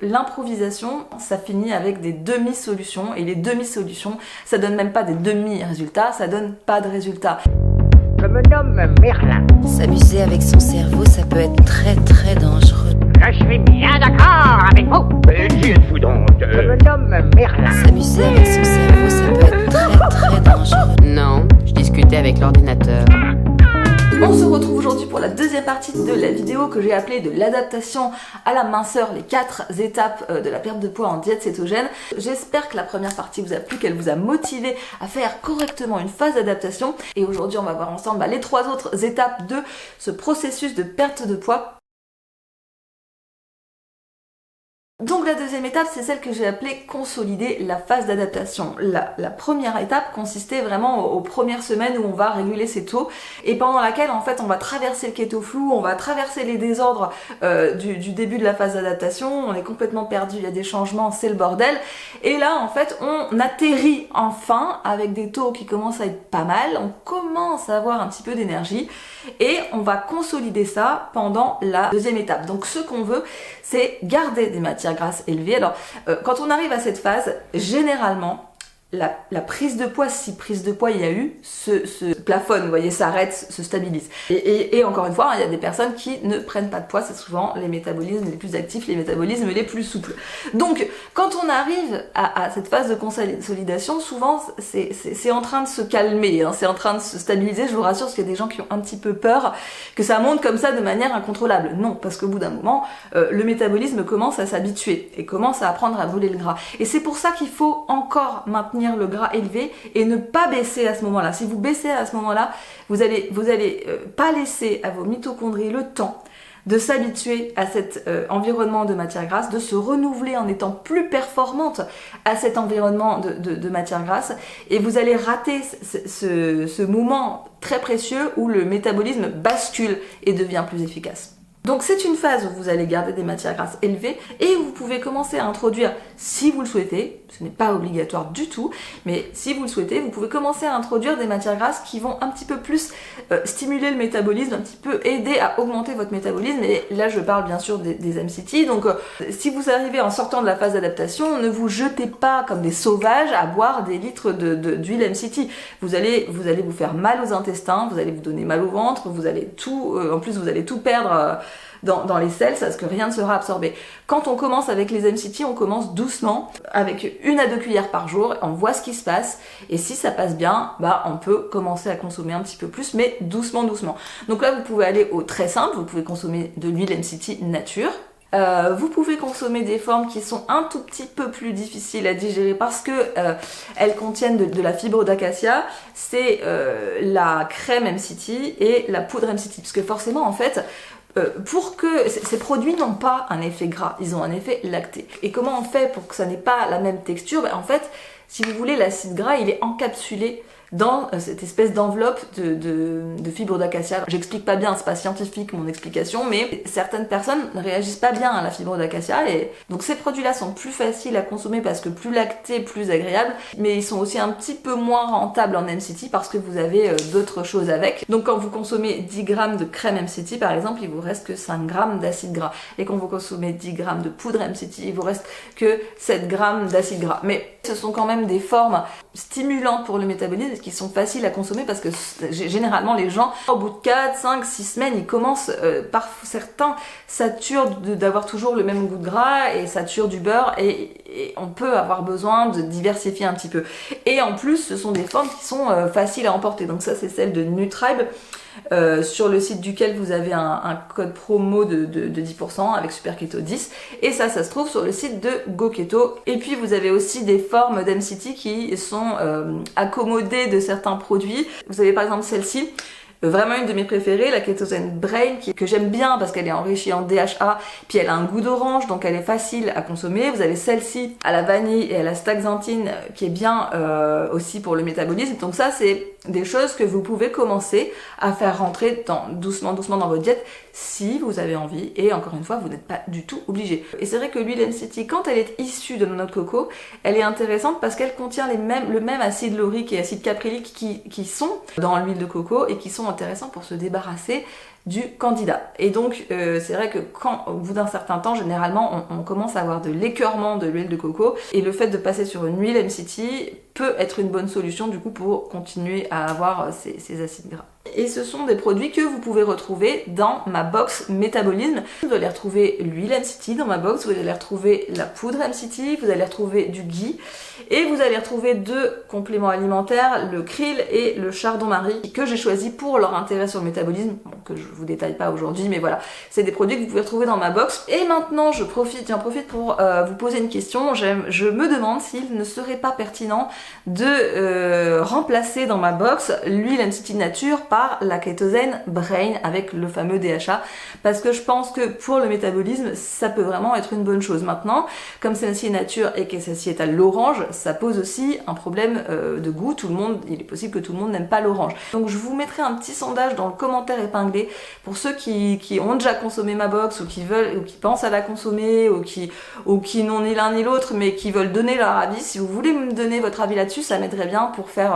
L'improvisation, ça finit avec des demi-solutions, et les demi-solutions, ça donne même pas des demi-résultats, ça donne pas de résultats. Je me nomme Merlin. S'amuser avec son cerveau, ça peut être très dangereux. Je suis bien d'accord avec vous. Qui êtes-vous donc Je me nomme Merlin. S'amuser avec son cerveau, ça peut être très dangereux. Non, je discutais avec l'ordinateur. On se retrouve aujourd'hui pour la deuxième partie de la vidéo que j'ai appelée de l'adaptation à la minceur, les 4 étapes de la perte de poids en diète cétogène. J'espère que la première partie vous a plu, qu'elle vous a motivé à faire correctement une phase d'adaptation. Et aujourd'hui, on va voir ensemble les 3 autres étapes de ce processus de perte de poids. Donc la deuxième étape, c'est celle que j'ai appelée consolider la phase d'adaptation. La première étape consistait vraiment aux premières semaines où on va réguler ses taux et pendant laquelle en fait on va traverser le keto flou, on va traverser les désordres du début de la phase d'adaptation, on est complètement perdu, il y a des changements, c'est le bordel. Et là en fait on atterrit enfin avec des taux qui commencent à être pas mal, on commence à avoir un petit peu d'énergie et on va consolider ça pendant la deuxième étape. Donc ce qu'on veut, c'est garder des matières grasses élevées. Alors, quand on arrive à cette phase, généralement, la prise de poids, si prise de poids il y a eu, se plafonne, vous voyez, s'arrête, se stabilise. Et encore une fois, il y a des personnes qui ne prennent pas de poids, c'est souvent les métabolismes les plus actifs, les métabolismes les plus souples. Donc, quand on arrive à cette phase de consolidation, souvent, c'est en train de se calmer, hein, c'est en train de se stabiliser, je vous rassure, parce qu'il y a des gens qui ont un petit peu peur que ça monte comme ça de manière incontrôlable. Non, parce qu'au bout d'un moment, le métabolisme commence à s'habituer et commence à apprendre à brûler le gras. Et c'est pour ça qu'il faut encore maintenir le gras élevé et ne pas baisser à ce moment-là. Si vous baissez à ce moment-là, vous allez pas laisser à vos mitochondries le temps de s'habituer à cet environnement de matière grasse, de se renouveler en étant plus performante à cet environnement de matière grasse, et vous allez rater ce moment très précieux où le métabolisme bascule et devient plus efficace. Donc c'est une phase où vous allez garder des matières grasses élevées et vous pouvez commencer à introduire, si vous le souhaitez, ce n'est pas obligatoire du tout, mais si vous le souhaitez, vous pouvez commencer à introduire des matières grasses qui vont un petit peu plus stimuler le métabolisme, un petit peu aider à augmenter votre métabolisme. Et là je parle bien sûr des MCT. Donc si vous arrivez en sortant de la phase d'adaptation, ne vous jetez pas comme des sauvages à boire des litres d'huile MCT. Vous allez vous faire mal aux intestins, vous allez vous donner mal au ventre, vous allez tout, en plus vous allez tout perdre dans les selles, parce que rien ne sera absorbé. Quand on commence avec les MCT, on commence doucement, avec 1 à 2 cuillères par jour, on voit ce qui se passe, et si ça passe bien, on peut commencer à consommer un petit peu plus, mais doucement. Donc là, vous pouvez aller au très simple, vous pouvez consommer de l'huile MCT nature. Vous pouvez consommer des formes qui sont un tout petit peu plus difficiles à digérer parce que elles contiennent de la fibre d'acacia, c'est la crème MCT et la poudre MCT, parce que forcément en fait, pour que ces produits n'ont pas un effet gras, ils ont un effet lacté. Et comment on fait pour que ça n'ait pas la même texture? En fait, si vous voulez, l'acide gras, il est encapsulé dans cette espèce d'enveloppe de fibres d'acacia. J'explique pas bien, c'est pas scientifique mon explication, mais certaines personnes ne réagissent pas bien à la fibre d'acacia, et donc ces produits-là sont plus faciles à consommer parce que plus lactés, plus agréables, mais ils sont aussi un petit peu moins rentables en MCT parce que vous avez d'autres choses avec. Donc quand vous consommez 10 grammes de crème MCT par exemple, il vous reste que 5 grammes d'acide gras, et quand vous consommez 10 grammes de poudre MCT, il vous reste que 7 grammes d'acide gras. Mais ce sont quand même des formes stimulantes pour le métabolisme qui sont faciles à consommer parce que généralement les gens, au bout de 4, 5, 6 semaines, ils commencent, par certains saturent d'avoir toujours le même goût de gras et saturent du beurre, et on peut avoir besoin de diversifier un petit peu. Et en plus, ce sont des formes qui sont faciles à emporter. Donc ça, c'est celle de Nutribe, sur le site duquel vous avez un code promo de 10% avec Super Keto 10, et ça se trouve sur le site de GoKeto. Et puis vous avez aussi des formes d'MCT qui sont accommodées de certains produits. Vous avez par exemple celle-ci, vraiment une de mes préférées, la Ketozen Brain, que j'aime bien parce qu'elle est enrichie en DHA, puis elle a un goût d'orange, donc elle est facile à consommer. Vous avez celle-ci à la vanille et à la staxanthine qui est bien aussi pour le métabolisme. Donc ça, c'est des choses que vous pouvez commencer à faire rentrer doucement dans votre diète si vous avez envie, et encore une fois, vous n'êtes pas du tout obligé. Et c'est vrai que l'huile MCT, quand elle est issue de nos noix de coco, elle est intéressante parce qu'elle contient le même acide laurique et acide caprylique qui sont dans l'huile de coco et qui sont intéressants pour se débarrasser du candidat. Et donc c'est vrai que quand au bout d'un certain temps, généralement on commence à avoir de l'écœurement de l'huile de coco, et le fait de passer sur une huile MCT peut être une bonne solution du coup pour continuer à avoir ces acides gras. Et ce sont des produits que vous pouvez retrouver dans ma box métabolisme. Vous allez retrouver l'huile MCT dans ma box, vous allez retrouver la poudre MCT, vous allez retrouver du ghee, et vous allez retrouver 2 compléments alimentaires, le krill et le chardon-marie, que j'ai choisi pour leur intérêt sur le métabolisme, bon, que je vous détaille pas aujourd'hui, mais voilà, c'est des produits que vous pouvez retrouver dans ma box. Et maintenant j'en profite pour vous poser une question. Je me demande s'il ne serait pas pertinent de remplacer dans ma box l'huile MCT nature par la kétosène Brain avec le fameux DHA, parce que je pense que pour le métabolisme ça peut vraiment être une bonne chose. Maintenant, comme celle-ci est nature et que celle-ci est à l'orange, ça pose aussi un problème de goût. Il est possible que tout le monde n'aime pas l'orange. Donc je vous mettrai un petit sondage dans le commentaire épinglé pour ceux qui ont déjà consommé ma box, ou qui veulent, ou qui pensent à la consommer, ou qui n'ont ni l'un ni l'autre mais qui veulent donner leur avis. Si vous voulez me donner votre avis là-dessus, ça m'aiderait bien pour faire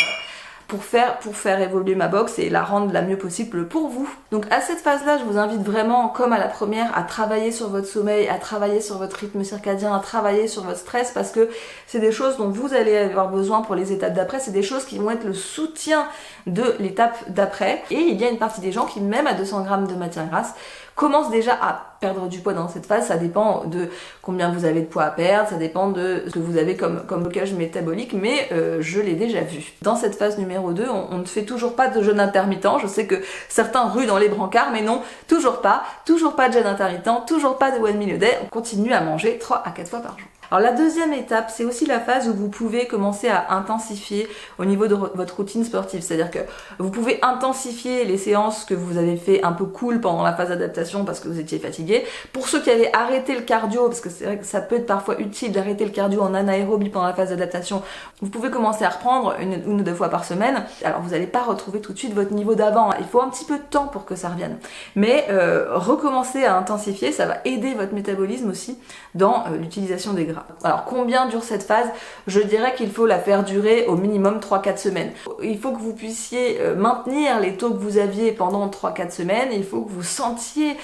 évoluer ma box et la rendre la mieux possible pour vous. Donc à cette phase-là, je vous invite vraiment, comme à la première, à travailler sur votre sommeil, à travailler sur votre rythme circadien, à travailler sur votre stress, parce que c'est des choses dont vous allez avoir besoin pour les étapes d'après. C'est des choses qui vont être le soutien de l'étape d'après. Et il y a une partie des gens qui, même à 200 grammes de matière grasse, commencent déjà à perdre du poids dans cette phase. Ça dépend de combien vous avez de poids à perdre, ça dépend de ce que vous avez comme blocage métabolique, mais je l'ai déjà vu. Dans cette phase numéro 2, on ne fait toujours pas de jeûne intermittent. Je sais que certains ruent dans les brancards, mais non, toujours pas de jeûne intermittent, toujours pas de one meal a day. On continue à manger 3 à 4 fois par jour. Alors la deuxième étape, c'est aussi la phase où vous pouvez commencer à intensifier au niveau de votre routine sportive. C'est-à-dire que vous pouvez intensifier les séances que vous avez fait un peu cool pendant la phase d'adaptation parce que vous étiez fatigué. Pour ceux qui avaient arrêté le cardio, parce que c'est vrai que ça peut être parfois utile d'arrêter le cardio en anaérobie pendant la phase d'adaptation, vous pouvez commencer à reprendre une ou 2 fois par semaine. Alors vous n'allez pas retrouver tout de suite votre niveau d'avant. Il faut un petit peu de temps pour que ça revienne. Mais recommencer à intensifier, ça va aider votre métabolisme aussi dans l'utilisation des gras. Alors combien dure cette phase? Je dirais qu'il faut la faire durer au minimum 3-4 semaines. Il faut que vous puissiez maintenir les taux que vous aviez pendant 3-4 semaines. Il faut que vous sentiez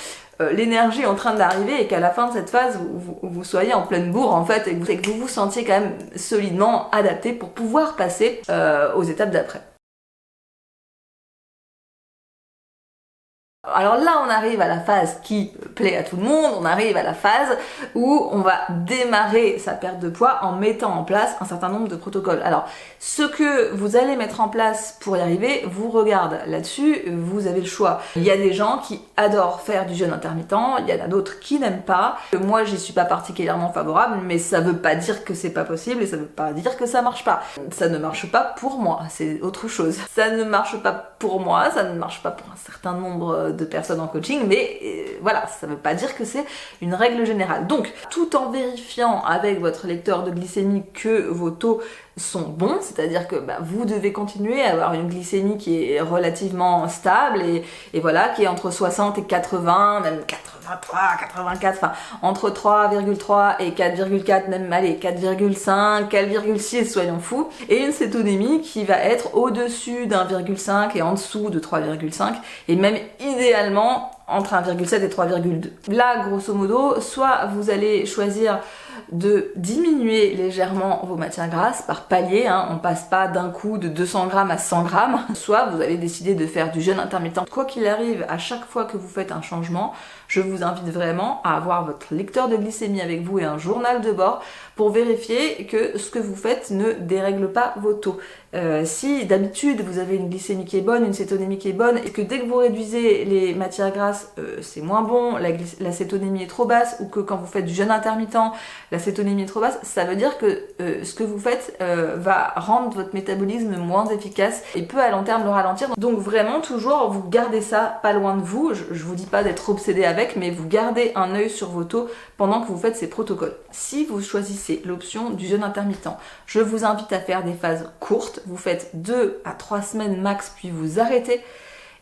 l'énergie en train d'arriver et qu'à la fin de cette phase vous soyez en pleine bourre en fait, et que vous vous sentiez quand même solidement adapté pour pouvoir passer aux étapes d'après. Alors là, on arrive à la phase qui plaît à tout le monde, on arrive à la phase où on va démarrer sa perte de poids en mettant en place un certain nombre de protocoles. Alors, ce que vous allez mettre en place pour y arriver vous regarde. Là-dessus, vous avez le choix. Il y a des gens qui adorent faire du jeûne intermittent, il y en a d'autres qui n'aiment pas. Moi, j'y suis pas particulièrement favorable, mais ça veut pas dire que c'est pas possible et ça veut pas dire que ça marche pas. Ça ne marche pas pour moi, c'est autre chose. Ça ne marche pas pour moi, ça ne marche pas pour un certain nombre de personnes en coaching, mais voilà, ça veut pas dire que c'est une règle générale. Donc, tout en vérifiant avec votre lecteur de glycémie que vos taux sont bons, c'est-à-dire que vous devez continuer à avoir une glycémie qui est relativement stable et voilà, qui est entre 60 et 80, même 83, 84, enfin entre 3,3 et 4,4, même allez 4,5, 4,6, soyons fous, et une cétonémie qui va être au-dessus d'1,5 et en dessous de 3,5, et même idéalement entre 1,7 et 3,2. Là, grosso modo, soit vous allez choisir de diminuer légèrement vos matières grasses par palier, on passe pas d'un coup de 200 grammes à 100 grammes, soit vous allez décider de faire du jeûne intermittent. Quoi qu'il arrive, à chaque fois que vous faites un changement, je vous invite vraiment à avoir votre lecteur de glycémie avec vous et un journal de bord pour vérifier que ce que vous faites ne dérègle pas vos taux. Si d'habitude vous avez une glycémie qui est bonne, une cétonémie qui est bonne, et que dès que vous réduisez les matières grasses, c'est moins bon, la cétonémie est trop basse, ou que quand vous faites du jeûne intermittent, la cétonémie est trop basse, ça veut dire que ce que vous faites va rendre votre métabolisme moins efficace et peut à long terme le ralentir. Donc vraiment toujours vous gardez ça pas loin de vous. Je vous dis pas d'être obsédé avec, mais vous gardez un œil sur vos taux pendant que vous faites ces protocoles. Si vous choisissez l'option du jeûne intermittent, je vous invite à faire des phases courtes. Vous faites 2 à 3 semaines max, puis vous arrêtez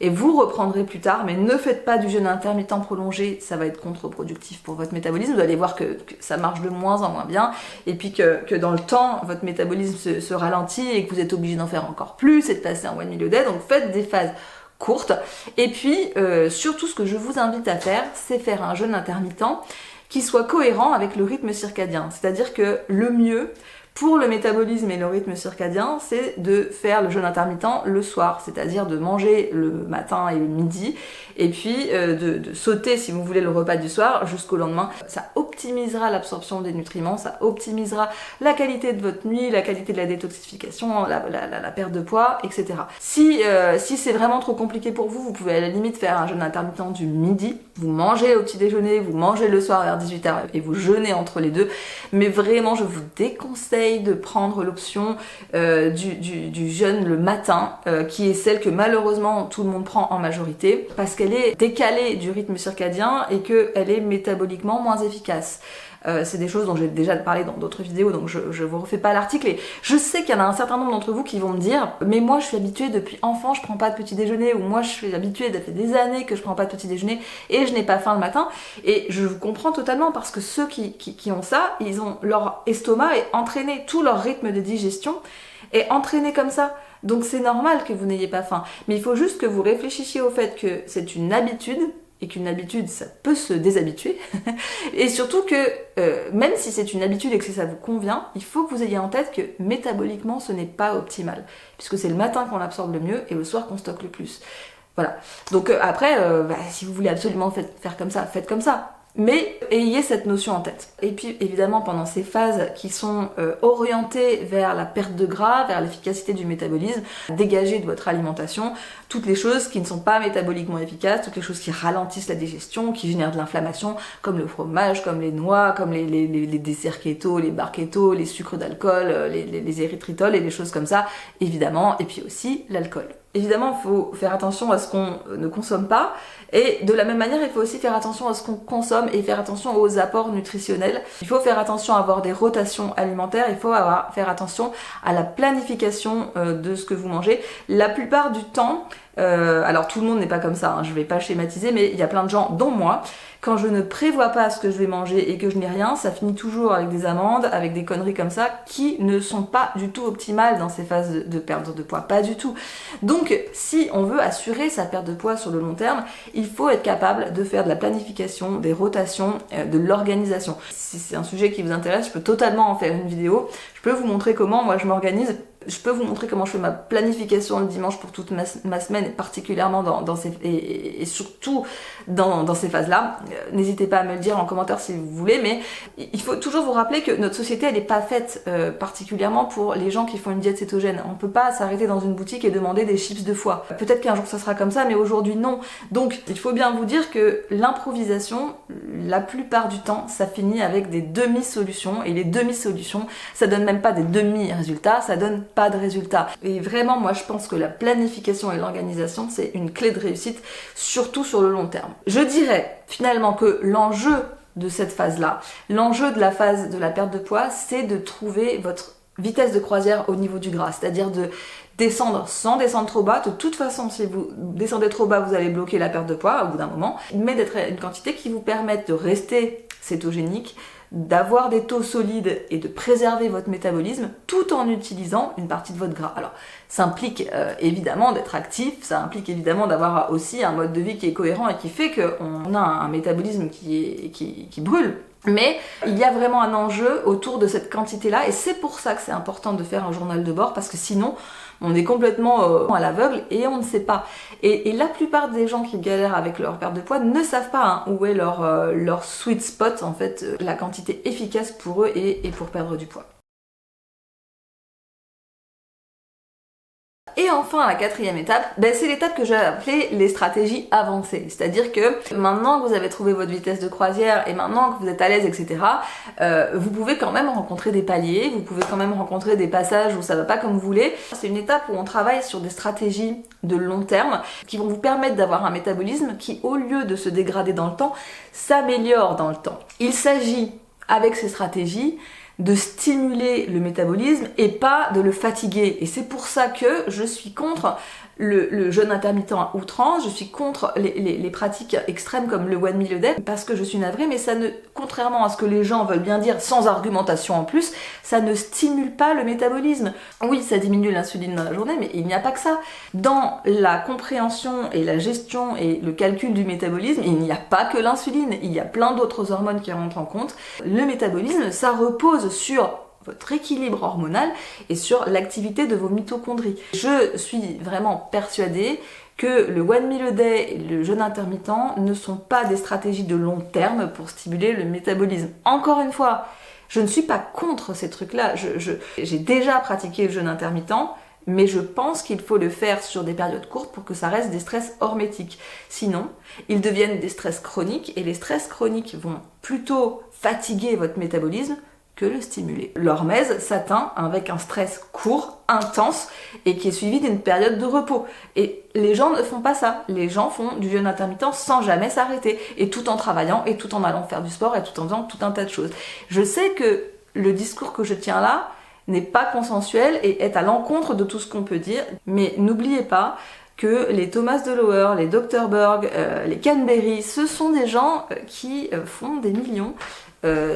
et vous reprendrez plus tard, mais ne faites pas du jeûne intermittent prolongé, ça va être contre-productif pour votre métabolisme. Vous allez voir que ça marche de moins en moins bien, et puis que dans le temps, votre métabolisme se ralentit et que vous êtes obligé d'en faire encore plus et de passer un one meal a day. Donc faites des phases courte. Et puis surtout ce que je vous invite à faire, c'est faire un jeûne intermittent qui soit cohérent avec le rythme circadien. C'est-à-dire que le mieux pour le métabolisme et le rythme circadien, c'est de faire le jeûne intermittent le soir, c'est-à-dire de manger le matin et le midi, et puis de sauter, si vous voulez, le repas du soir jusqu'au lendemain. Ça optimisera l'absorption des nutriments, ça optimisera la qualité de votre nuit, la qualité de la détoxification, la perte de poids, etc. Si c'est vraiment trop compliqué pour vous, vous pouvez à la limite faire un jeûne intermittent du midi, vous mangez au petit déjeuner, vous mangez le soir vers 18h et vous jeûnez entre les deux, mais vraiment je vous déconseille de prendre l'option du jeûne le matin, qui est celle que malheureusement tout le monde prend en majorité, parce qu'elle est décalée du rythme circadien et qu'elle est métaboliquement moins efficace. C'est des choses dont j'ai déjà parlé dans d'autres vidéos, donc je vous refais pas l'article. Et je sais qu'il y en a un certain nombre d'entre vous qui vont me dire « Mais moi je suis habituée depuis enfant, je prends pas de petit déjeuner » ou « Moi je suis habituée, ça fait des années que je prends pas de petit déjeuner et je n'ai pas faim le matin ». Et je vous comprends totalement, parce que ceux qui ont ça, ils ont leur estomac est entraîné, tout leur rythme de digestion est entraîné comme ça. Donc c'est normal que vous n'ayez pas faim. Mais il faut juste que vous réfléchissiez au fait que c'est une habitude, et qu'une habitude, ça peut se déshabituer. Et surtout que, même si c'est une habitude et que ça vous convient, il faut que vous ayez en tête que métaboliquement, ce n'est pas optimal. Puisque c'est le matin qu'on absorbe le mieux et le soir qu'on stocke le plus. Voilà. Donc après, si vous voulez absolument faire comme ça, faites comme ça. Mais ayez cette notion en tête. Et puis évidemment, pendant ces phases qui sont orientées vers la perte de gras, vers l'efficacité du métabolisme, dégagez de votre alimentation toutes les choses qui ne sont pas métaboliquement efficaces, toutes les choses qui ralentissent la digestion, qui génèrent de l'inflammation, comme le fromage, comme les noix, comme les desserts keto, les bars keto, les sucres d'alcool, les érythritol et des choses comme ça, évidemment, et puis aussi l'alcool. Évidemment, il faut faire attention à ce qu'on ne consomme pas, et de la même manière, il faut aussi faire attention à ce qu'on consomme et faire attention aux apports nutritionnels. Il faut faire attention à avoir des rotations alimentaires, il faut faire attention à la planification de ce que vous mangez. La plupart du temps, alors tout le monde n'est pas comme ça, hein, je vais pas schématiser, mais il y a plein de gens, dont moi, quand je ne prévois pas ce que je vais manger et que je n'ai rien, ça finit toujours avec des amendes, avec des conneries comme ça, qui ne sont pas du tout optimales dans ces phases de perte de poids, pas du tout. Donc, si on veut assurer sa perte de poids sur le long terme, il faut être capable de faire de la planification, des rotations, de l'organisation. Si c'est un sujet qui vous intéresse, je peux totalement en faire une vidéo. Je peux vous montrer comment moi je m'organise. Je peux vous montrer comment je fais ma planification le dimanche pour toute ma semaine, et particulièrement dans ces, et surtout dans ces phases-là. N'hésitez pas à me le dire en commentaire si vous voulez, mais il faut toujours vous rappeler que notre société, elle n'est pas faite particulièrement pour les gens qui font une diète cétogène. On peut pas s'arrêter dans une boutique et demander des chips de foie. Peut-être qu'un jour ça sera comme ça, mais aujourd'hui non. Donc il faut bien vous dire que l'improvisation, la plupart du temps, ça finit avec des demi-solutions, et les demi-solutions, ça donne même pas des demi-résultats, ça donne pas de résultats. Et vraiment, moi je pense que la planification et l'organisation, c'est une clé de réussite, surtout sur le long terme. Je dirais finalement que l'enjeu de cette phase-là, l'enjeu de la phase de la perte de poids, c'est de trouver votre vitesse de croisière au niveau du gras, c'est-à-dire de descendre sans descendre trop bas. De toute façon, si vous descendez trop bas, vous allez bloquer la perte de poids au bout d'un moment, mais d'être à une quantité qui vous permette de rester cétogénique, d'avoir des taux solides et de préserver votre métabolisme tout en utilisant une partie de votre gras. Alors, ça implique évidemment d'être actif, ça implique évidemment d'avoir aussi un mode de vie qui est cohérent et qui fait qu'on a un métabolisme qui brûle. Mais il y a vraiment un enjeu autour de cette quantité-là, et c'est pour ça que c'est important de faire un journal de bord, parce que sinon on est complètement à l'aveugle et on ne sait pas. Et la plupart des gens qui galèrent avec leur perte de poids ne savent pas où est leur sweet spot, en fait, la quantité efficace pour eux et pour perdre du poids. Et enfin, la quatrième étape, c'est l'étape que j'ai appelée les stratégies avancées. C'est-à-dire que maintenant que vous avez trouvé votre vitesse de croisière et maintenant que vous êtes à l'aise, etc., vous pouvez quand même rencontrer des paliers, vous pouvez quand même rencontrer des passages où ça va pas comme vous voulez. C'est une étape où on travaille sur des stratégies de long terme qui vont vous permettre d'avoir un métabolisme qui, au lieu de se dégrader dans le temps, s'améliore dans le temps. Il s'agit, avec ces stratégies, de stimuler le métabolisme et pas de le fatiguer. Et c'est pour ça que je suis contre le jeûne intermittent à outrance, je suis contre les pratiques extrêmes comme le one meal a day, parce que je suis navrée, mais ça ne, contrairement à ce que les gens veulent bien dire sans argumentation en plus, ça ne stimule pas le métabolisme. Oui, ça diminue l'insuline dans la journée, mais il n'y a pas que ça. Dans la compréhension et la gestion et le calcul du métabolisme, il n'y a pas que l'insuline, il y a plein d'autres hormones qui rentrent en compte. Le métabolisme, ça repose sur votre équilibre hormonal et sur l'activité de vos mitochondries. Je suis vraiment persuadée que le one meal a day et le jeûne intermittent ne sont pas des stratégies de long terme pour stimuler le métabolisme. Encore une fois, je ne suis pas contre ces trucs-là. J'ai déjà pratiqué le jeûne intermittent, mais je pense qu'il faut le faire sur des périodes courtes pour que ça reste des stress hormétiques. Sinon, ils deviennent des stress chroniques et les stress chroniques vont plutôt fatiguer votre métabolisme que le stimuler. L'hormèse s'atteint avec un stress court, intense et qui est suivi d'une période de repos. Et les gens ne font pas ça. Les gens font du jeûne intermittent sans jamais s'arrêter et tout en travaillant et tout en allant faire du sport et tout en faisant tout un tas de choses. Je sais que le discours que je tiens là n'est pas consensuel et est à l'encontre de tout ce qu'on peut dire, mais n'oubliez pas que les Thomas DeLauer, les Dr Berg, les Ken Berry, ce sont des gens qui font des millions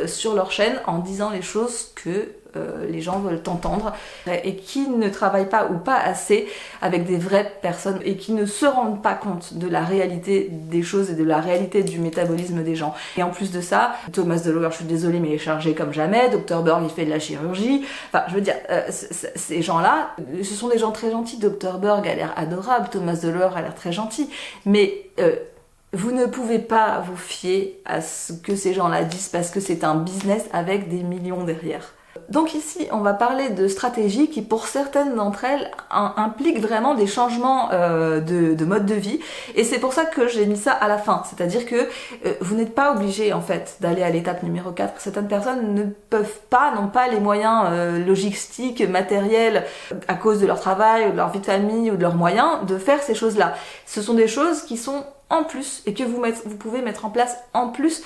sur leur chaîne en disant les choses que les gens veulent entendre et qui ne travaillent pas ou pas assez avec des vraies personnes et qui ne se rendent pas compte de la réalité des choses et de la réalité du métabolisme des gens. Et en plus de ça, Thomas DeLauer, je suis désolée, mais il est chargé comme jamais. Dr Berg, il fait de la chirurgie. Enfin, je veux dire, ces gens-là, ce sont des gens très gentils. Dr Berg a l'air adorable, Thomas DeLauer a l'air très gentil, mais vous ne pouvez pas vous fier à ce que ces gens-là disent parce que c'est un business avec des millions derrière. Donc ici, on va parler de stratégies qui, pour certaines d'entre elles, impliquent vraiment des changements de mode de vie. Et c'est pour ça que j'ai mis ça à la fin. C'est-à-dire que vous n'êtes pas obligé, en fait, d'aller à l'étape numéro 4. Certaines personnes ne peuvent pas, n'ont pas les moyens logistiques, matériels, à cause de leur travail, ou de leur vie de famille, ou de leurs moyens, de faire ces choses-là. Ce sont des choses qui sont en plus et que vous pouvez mettre en place en plus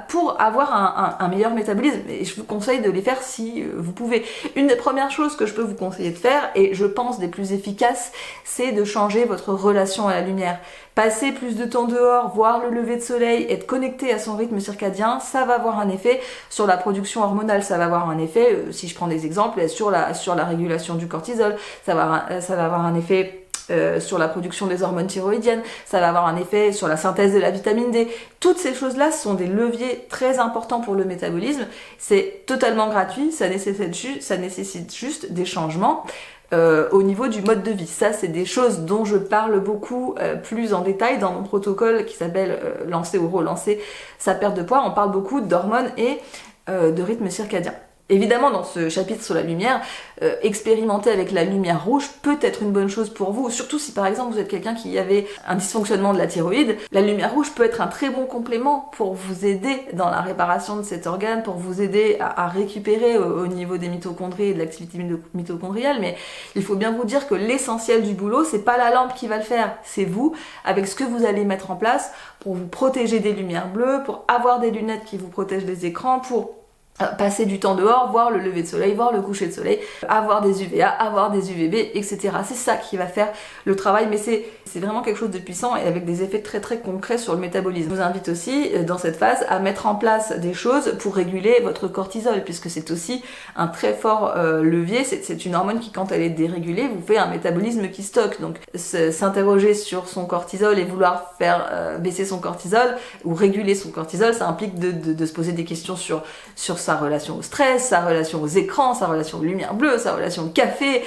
pour avoir un meilleur métabolisme. Et je vous conseille de les faire si vous pouvez. Une des premières choses que je peux vous conseiller de faire, et je pense des plus efficaces, c'est de changer votre relation à la lumière. Passer plus de temps dehors, voir le lever de soleil, être connecté à son rythme circadien, ça va avoir un effet sur la production hormonale, ça va avoir un effet, si je prends des exemples, sur la régulation du cortisol, ça va avoir un effet sur la production des hormones thyroïdiennes, ça va avoir un effet sur la synthèse de la vitamine D. Toutes ces choses-là sont des leviers très importants pour le métabolisme. C'est totalement gratuit, ça nécessite juste des changements au niveau du mode de vie. Ça, c'est des choses dont je parle beaucoup plus en détail dans mon protocole qui s'appelle Lancer ou relancer sa perte de poids. On parle beaucoup d'hormones et de rythme circadien. Évidemment, dans ce chapitre sur la lumière, expérimenter avec la lumière rouge peut être une bonne chose pour vous, surtout si par exemple vous êtes quelqu'un qui avait un dysfonctionnement de la thyroïde. La lumière rouge peut être un très bon complément pour vous aider dans la réparation de cet organe, pour vous aider à récupérer au niveau des mitochondries et de l'activité mitochondriale, mais il faut bien vous dire que l'essentiel du boulot, c'est pas la lampe qui va le faire, c'est vous, avec ce que vous allez mettre en place pour vous protéger des lumières bleues, pour avoir des lunettes qui vous protègent des écrans, pour passer du temps dehors, voir le lever de soleil, voir le coucher de soleil, avoir des UVA, avoir des UVB, etc. C'est ça qui va faire le travail, mais c'est vraiment quelque chose de puissant et avec des effets très très concrets sur le métabolisme. Je vous invite aussi, dans cette phase, à mettre en place des choses pour réguler votre cortisol, puisque c'est aussi un très fort levier. C'est une hormone qui, quand elle est dérégulée, vous fait un métabolisme qui stocke. Donc s'interroger sur son cortisol et vouloir faire baisser son cortisol ou réguler son cortisol, ça implique de se poser des questions sur sa relation au stress, sa relation aux écrans, sa relation aux lumières bleues, sa relation au café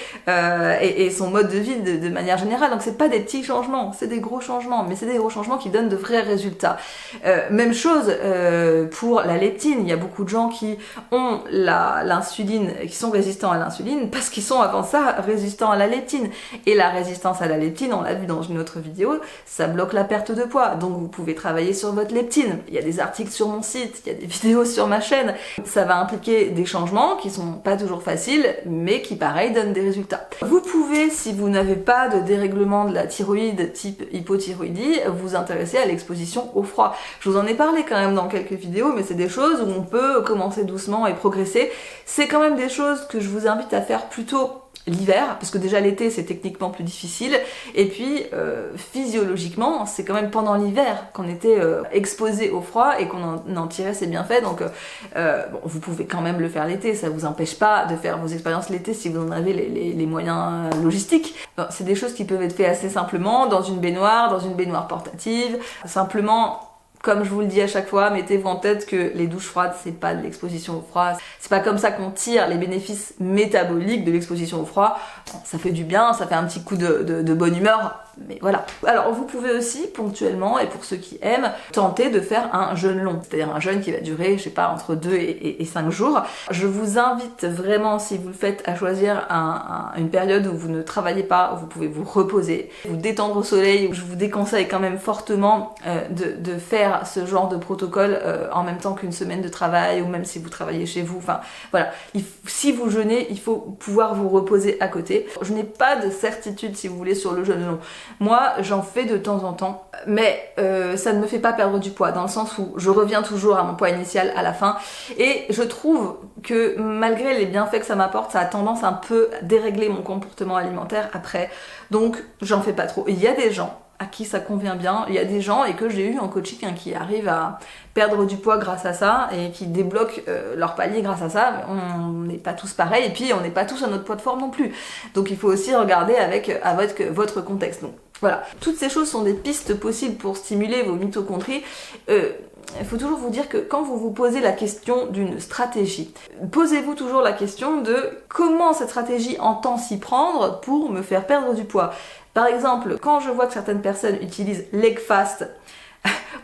et son mode de vie de manière générale. Donc c'est pas des petits changements, c'est des gros changements, mais c'est des gros changements qui donnent de vrais résultats. Même chose pour la leptine. Il y a beaucoup de gens qui ont l'insuline, qui sont résistants à l'insuline parce qu'ils sont avant ça résistants à la leptine. Et la résistance à la leptine, on l'a vu dans une autre vidéo, ça bloque la perte de poids. Donc vous pouvez travailler sur votre leptine. Il y a des articles sur mon site, il y a des vidéos sur ma chaîne. ça va impliquer des changements qui sont pas toujours faciles, mais qui pareil donnent des résultats. Vous pouvez, si vous n'avez pas de dérèglement de la thyroïde type hypothyroïdie, vous intéresser à l'exposition au froid. Je vous en ai parlé quand même dans quelques vidéos, mais c'est des choses où on peut commencer doucement et progresser. C'est quand même des choses que je vous invite à faire plutôt l'hiver, parce que déjà l'été c'est techniquement plus difficile, et puis physiologiquement c'est quand même pendant l'hiver qu'on était exposé au froid et qu'on en tirait ses bienfaits, donc bon, vous pouvez quand même le faire l'été, ça vous empêche pas de faire vos expériences l'été si vous en avez les moyens logistiques. Bon, c'est des choses qui peuvent être faites assez simplement, dans une baignoire portative, simplement. Comme je vous le dis à chaque fois, mettez-vous en tête que les douches froides, c'est pas de l'exposition au froid. C'est pas comme ça qu'on tire les bénéfices métaboliques de l'exposition au froid. Bon, ça fait du bien, ça fait un petit coup de bonne humeur, mais voilà. Alors vous pouvez aussi, ponctuellement, et pour ceux qui aiment, tenter de faire un jeûne long. C'est-à-dire un jeûne qui va durer, je sais pas, entre 2 et 5 jours. Je vous invite vraiment, si vous le faites, à choisir une période où vous ne travaillez pas, où vous pouvez vous reposer, vous détendre au soleil. Je vous déconseille quand même fortement de faire ce genre de protocole en même temps qu'une semaine de travail, ou même si vous travaillez chez vous. Enfin voilà, si vous jeûnez, il faut pouvoir vous reposer à côté. Je n'ai pas de certitude, si vous voulez, sur le jeûne long. Moi j'en fais de temps en temps, mais ça ne me fait pas perdre du poids, dans le sens où je reviens toujours à mon poids initial à la fin, et je trouve que malgré les bienfaits que ça m'apporte, ça a tendance un peu à dérégler mon comportement alimentaire après, donc j'en fais pas trop. Il y a des gens à qui ça convient bien, il y a des gens, et que j'ai eu en coaching, hein, qui arrivent à perdre du poids grâce à ça et qui débloquent leur palier grâce à ça. On n'est pas tous pareils, et puis on n'est pas tous à notre poids de forme non plus, donc il faut aussi regarder avec votre contexte. Donc voilà, toutes ces choses sont des pistes possibles pour stimuler vos mitochondries. Il faut toujours vous dire que quand vous vous posez la question d'une stratégie, posez-vous toujours la question de comment cette stratégie entend s'y prendre pour me faire perdre du poids. Par exemple, quand je vois que certaines personnes utilisent leg fast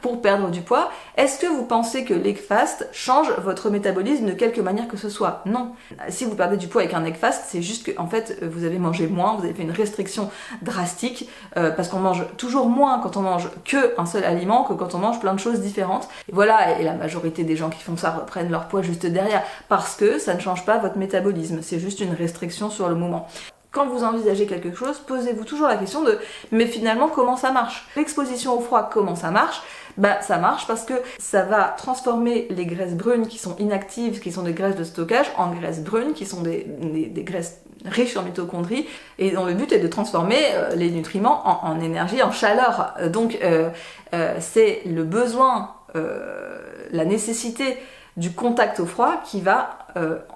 pour perdre du poids, est-ce que vous pensez que leg fast change votre métabolisme de quelque manière que ce soit? Non. Si vous perdez du poids avec un leg fast, c'est juste que en fait vous avez mangé moins, vous avez fait une restriction drastique, parce qu'on mange toujours moins quand on mange qu'un seul aliment que quand on mange plein de choses différentes. Et voilà, et la majorité des gens qui font ça reprennent leur poids juste derrière, parce que ça ne change pas votre métabolisme, c'est juste une restriction sur le moment. Quand vous envisagez quelque chose, posez-vous toujours la question de « mais finalement, comment ça marche ?» L'exposition au froid, comment ça marche? Bah, ça marche parce que ça va transformer les graisses brunes qui sont inactives, qui sont des graisses de stockage, en graisses brunes, qui sont des graisses riches en mitochondries, et dont le but est de transformer les nutriments en énergie, en chaleur. Donc c'est le besoin, la nécessité du contact au froid qui va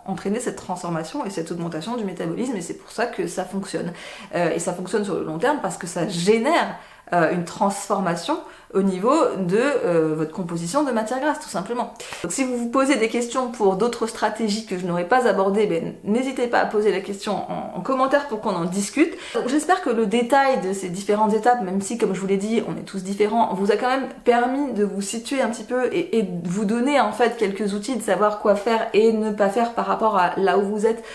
entraîner cette transformation et cette augmentation du métabolisme, et c'est pour ça que ça fonctionne. Et ça fonctionne sur le long terme parce que ça génère une transformation au niveau de votre composition de matière grasse, tout simplement. Donc si vous vous posez des questions pour d'autres stratégies que je n'aurais pas abordées, ben, n'hésitez pas à poser la question en commentaire pour qu'on en discute. J'espère que le détail de ces différentes étapes, même si comme je vous l'ai dit, on est tous différents, vous a quand même permis de vous situer un petit peu et de vous donner en fait quelques outils, de savoir quoi faire et ne pas faire par rapport à là où vous êtes,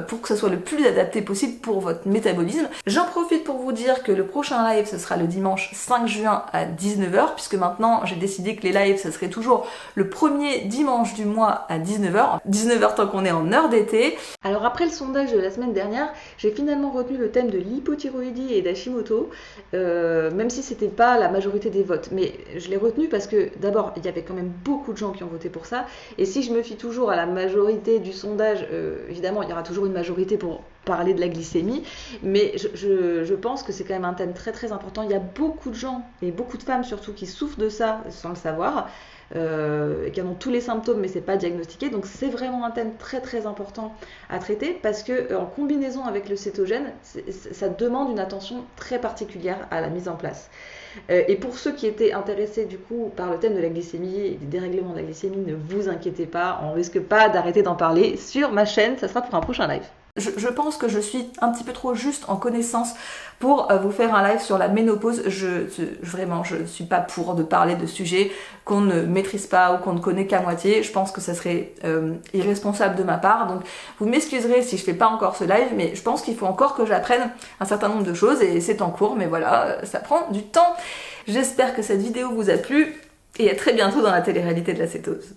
pour que ce soit le plus adapté possible pour votre métabolisme. J'en profite pour vous dire que le prochain live, ce sera le dimanche 5 juin à 19h, puisque maintenant j'ai décidé que les lives, ça serait toujours le premier dimanche du mois à 19h. 19h tant qu'on est en heure d'été. Alors après le sondage de la semaine dernière, j'ai finalement retenu le thème de l'hypothyroïdie et d'Hashimoto, même si c'était pas la majorité des votes. Mais je l'ai retenu parce que d'abord, il y avait quand même beaucoup de gens qui ont voté pour ça, et si je me fie toujours à la majorité du sondage, évidemment il y aura toujours une majorité pour parler de la glycémie, mais je pense que c'est quand même un thème très très important. Il y a beaucoup de gens, et beaucoup de femmes surtout, qui souffrent de ça sans le savoir, qui en ont tous les symptômes mais c'est pas diagnostiqué, donc c'est vraiment un thème très très important à traiter, parce que en combinaison avec le cétogène, ça demande une attention très particulière à la mise en place. Et pour ceux qui étaient intéressés du coup par le thème de la glycémie et des dérèglements de la glycémie, ne vous inquiétez pas, on risque pas d'arrêter d'en parler sur ma chaîne, ça sera pour un prochain live. Je pense que je suis un petit peu trop juste en connaissance pour vous faire un live sur la ménopause. Vraiment, je ne suis pas pour de parler de sujets qu'on ne maîtrise pas ou qu'on ne connaît qu'à moitié. Je pense que ça serait irresponsable de ma part. Donc vous m'excuserez si je fais pas encore ce live, mais je pense qu'il faut encore que j'apprenne un certain nombre de choses, et c'est en cours, mais voilà, ça prend du temps. J'espère que cette vidéo vous a plu, et à très bientôt dans la télé-réalité de la cétose.